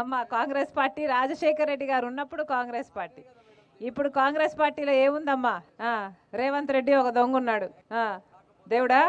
అమ్మా కాంగ్రెస్ పార్టీ రాజశేఖర రెడ్డి గారు ఉన్నప్పుడు కాంగ్రెస్ పార్టీ, ఇప్పుడు కాంగ్రెస్ పార్టీలో ఏముందమ్మా? రేవంత్ రెడ్డి ఒక దొంగ ఉన్నాడు. దేవుడా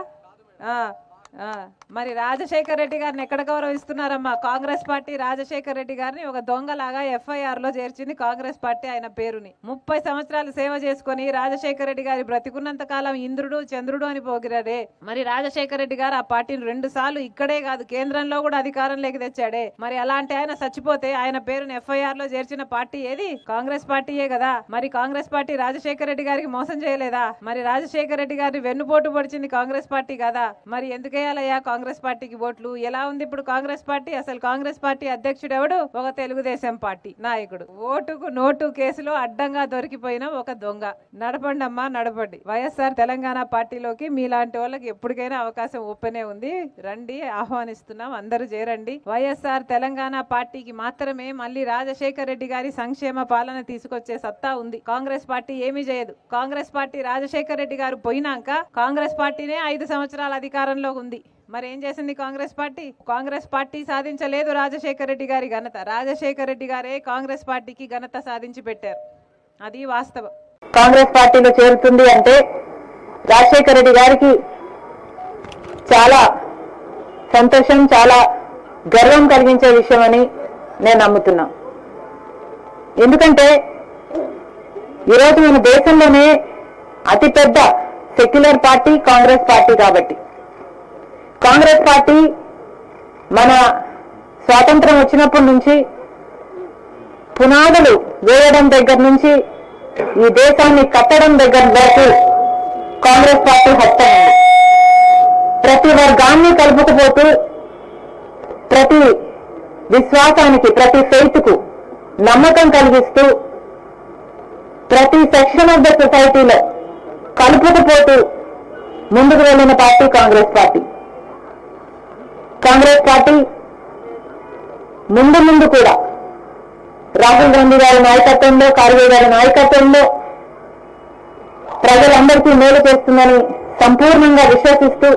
మరి రాజశేఖర రెడ్డి గారిని ఎక్కడ గౌరవిస్తున్నారమ్మా? కాంగ్రెస్ పార్టీ రాజశేఖర రెడ్డి గారిని ఒక దొంగలాగా FIR లో చేర్చింది కాంగ్రెస్ పార్టీ. ఆయన పేరుని 30 సంవత్సరాలు సేవ చేసుకుని రాజశేఖర రెడ్డి గారి బ్రతికున్నంత కాలం ఇంద్రుడు చంద్రుడు అని పోగిరాడే. మరి రాజశేఖర రెడ్డి గారు ఆ పార్టీని 2 సార్లు ఇక్కడే కాదు కేంద్రంలో కూడా అధికారంలోకి తెచ్చాడే. మరి అలాంటి ఆయన చచ్చిపోతే ఆయన పేరుని FIR లో చేర్చిన పార్టీ ఏది? కాంగ్రెస్ పార్టీయే కదా. మరి కాంగ్రెస్ పార్టీ రాజశేఖర రెడ్డి గారికి మోసం చేయలేదా? మరి రాజశేఖర రెడ్డి గారిని వెన్నుపోటు పొడిచింది కాంగ్రెస్ పార్టీ కదా. మరి ఎందుకే కాంగ్రెస్ పార్టీకి ఓట్లు? ఎలా ఉంది ఇప్పుడు కాంగ్రెస్ పార్టీ? అసలు కాంగ్రెస్ పార్టీ అధ్యక్షుడు ఎవడు? ఒక తెలుగుదేశం పార్టీ నాయకుడు. ఓటుకు నోటు కేసులో అడ్డంగా దొరికిపోయిన ఒక దొంగ. నడపండి అమ్మా, నడపండి. వైఎస్ఆర్ తెలంగాణ పార్టీలోకి మీలాంటి వాళ్ళకి ఎప్పటికైనా అవకాశం ఓపెనే ఉంది. రండి, ఆహ్వానిస్తున్నాం, అందరూ చేరండి. వైఎస్ఆర్ తెలంగాణ పార్టీకి మాత్రమే మళ్ళీ రాజశేఖర రెడ్డి గారి సంక్షేమ పాలన తీసుకొచ్చే సత్తా ఉంది. కాంగ్రెస్ పార్టీ ఏమీ చేయదు. కాంగ్రెస్ పార్టీ రాజశేఖర రెడ్డి గారు పోయినాక కాంగ్రెస్ పార్టీనే 5 సంవత్సరాల అధికారంలో ఉంది. మరి ఏం చేసింది కాంగ్రెస్ పార్టీ? కాంగ్రెస్ పార్టీ సాధించలేదు రాజశేఖర రెడ్డి గారి ఘనత. రాజశేఖర రెడ్డి గారే కాంగ్రెస్ పార్టీకి ఘనత సాధించి పెట్టారు. అది వాస్తవం. కాంగ్రెస్ పార్టీలో చేరుతుంది అంటే రాజశేఖర రెడ్డి గారికి చాలా సంతోషం, చాలా గర్వం కలిగించే విషయం అని నేను నమ్ముతున్నా. ఎందుకంటే ఈరోజు మన దేశంలోనే అతిపెద్ద సెక్యులర్ పార్టీ కాంగ్రెస్ పార్టీ. కాబట్టి కాంగ్రెస్ పార్టీ మన స్వాతంత్రం వచ్చినప్పటి నుంచి పునాదులు వేయడం దగ్గర నుంచి ఈ దేశాన్ని కట్టడం దగ్గర వరకు కాంగ్రెస్ పార్టీ హస్తమైంది. ప్రతి వర్గాన్ని కలుపుకుపోతూ ప్రతి విశ్వాసానికి, ప్రతి ఫెయిత్కు నమ్మకం కలిగిస్తూ ప్రతి సెక్షన్ ఆఫ్ ద సొసైటీలో కలుపుకుపోతూ ముందుకు వెళ్ళిన party Congress party. Congress party ముందు కూడా రాహుల్ గాంధీ గారి నాయకత్వంలో, ఖార్గే గారి నాయకత్వంలో ప్రజలందరికీ మేలు చేస్తుందని సంపూర్ణంగా విశ్వసిస్తూ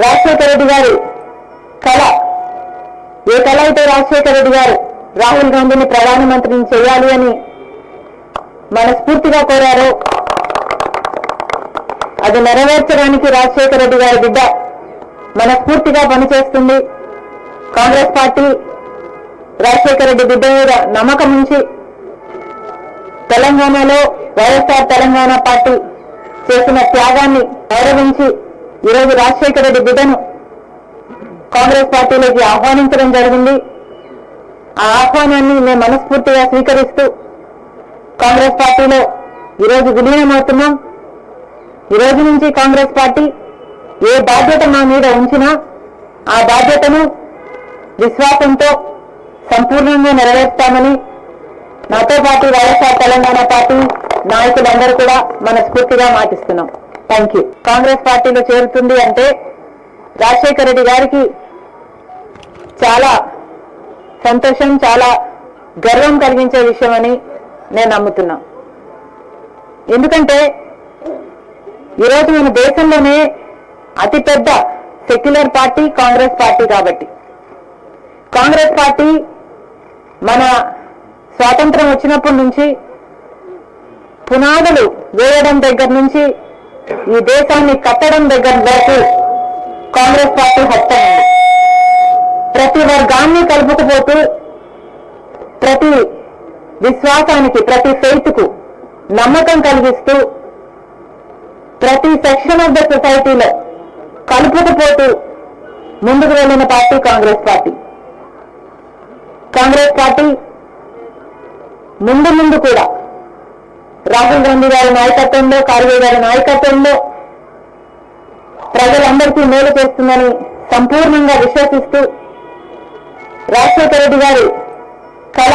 రాజశేఖర రెడ్డి గారి కళ, ఏ కళ అయితే రాజశేఖర రెడ్డి గారు రాహుల్ గాంధీని ప్రధానమంత్రిని చేయాలి అని మనస్ఫూర్తిగా కోరారో అది నెరవేర్చడానికి రాజశేఖర రెడ్డి గారి బిడ్డ మనస్ఫూర్తిగా పనిచేస్తుంది. కాంగ్రెస్ పార్టీ రాజశేఖర రెడ్డి బిడ్డ మీద నమ్మకం ఉంచి తెలంగాణలో వైఎస్ఆర్ తెలంగాణ పార్టీ చేసిన త్యాగాన్ని గౌరవించి ఈరోజు రాజశేఖర రెడ్డి బిడ్డను కాంగ్రెస్ పార్టీలోకి ఆహ్వానించడం జరిగింది. ఆ ఆహ్వానాన్ని మేము మనస్ఫూర్తిగా స్వీకరిస్తూ కాంగ్రెస్ పార్టీలో ఈరోజు విలీనమవుతున్నాం. ఈ రోజు నుంచి కాంగ్రెస్ పార్టీ ఏ బాధ్యత మా మీద ఉంచినా ఆ బాధ్యతను విశ్వాసంతో సంపూర్ణంగా నెరవేర్స్తామని నాతో పాటు వైఎస్ఆర్ తెలంగాణ పార్టీ నాయకులందరూ కూడా మనస్ఫూర్తిగా మాటిస్తున్నాం. Thank you. కాంగ్రెస్ పార్టీలో చేరుతుంది అంటే రాజశేఖర రెడ్డి గారికి చాలా సంతోషం, చాలా గర్వం కలిగించే విషయం అని నేను నమ్ముతున్నా. ఎందుకంటే ఈరోజు మన దేశంలోనే అతిపెద్ద సెక్యులర్ పార్టీ కాంగ్రెస్ పార్టీ. కాబట్టి కాంగ్రెస్ పార్టీ మన స్వాతంత్రం వచ్చినప్పటి నుంచి పునాదులు వేయడం దగ్గర నుంచి ఈ దేశాన్ని కట్టడం దగ్గర వరకు కాంగ్రెస్ పార్టీ హస్తమైంది. ప్రతి వర్గాన్ని కలుపుకుపోతూ ప్రతి విశ్వాసానికి, ప్రతి ఫెయిత్కు నమ్మకం కలిగిస్తూ ప్రతి సెక్షన్ ఆఫ్ ద సొసైటీలో కలుపుకుపోతూ ముందుకు వెళ్ళిన party Congress party. Congress party ముందు కూడా రాహుల్ గాంధీ గారి నాయకత్వంలో, ఖార్గే గారి నాయకత్వంలో ప్రజలందరికీ మేలు చేస్తుందని సంపూర్ణంగా విశ్వసిస్తూ రాజశేఖర రెడ్డి గారి కళ,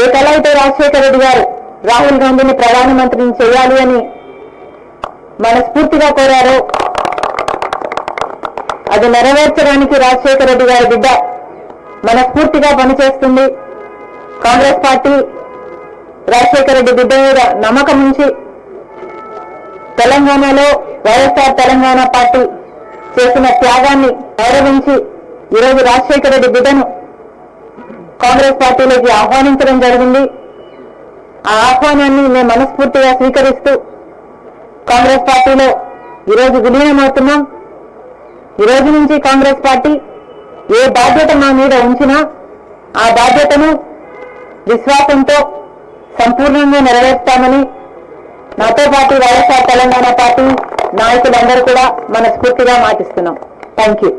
ఏ కళ అయితే రాజశేఖర రెడ్డి గారు రాహుల్ గాంధీని ప్రధానమంత్రిని చేయాలి అని మనస్ఫూర్తిగా కోరారో అది నెరవేర్చడానికి రాజశేఖర రెడ్డి గారి బిడ్డ మనస్ఫూర్తిగా పనిచేస్తుంది. కాంగ్రెస్ పార్టీ రాజశేఖర రెడ్డి బిడ్డ మీద నమ్మకం ఉంచి తెలంగాణలో వైఎస్ఆర్ తెలంగాణ పార్టీ చేసిన త్యాగాన్ని గౌరవించి ఈరోజు రాజశేఖర రెడ్డి బిడ్డను కాంగ్రెస్ పార్టీలోకి ఆహ్వానించడం జరిగింది. ఆ ఆహ్వానాన్ని మేము మనస్ఫూర్తిగా స్వీకరిస్తూ కాంగ్రెస్ పార్టీలో ఈరోజు విలీనమవుతున్నాం. ఈ రోజు నుంచి కాంగ్రెస్ పార్టీ ఏ బాధ్యత మా మీద ఉంచినా ఆ బాధ్యతను విశ్వాసంతో సంపూర్ణంగా నెరవేర్స్తామని నాతో పాటు వైఎస్ఆర్ తెలంగాణ పార్టీ నాయకులందరూ కూడా మనస్ఫూర్తిగా మాటిస్తున్నాం. Thank you.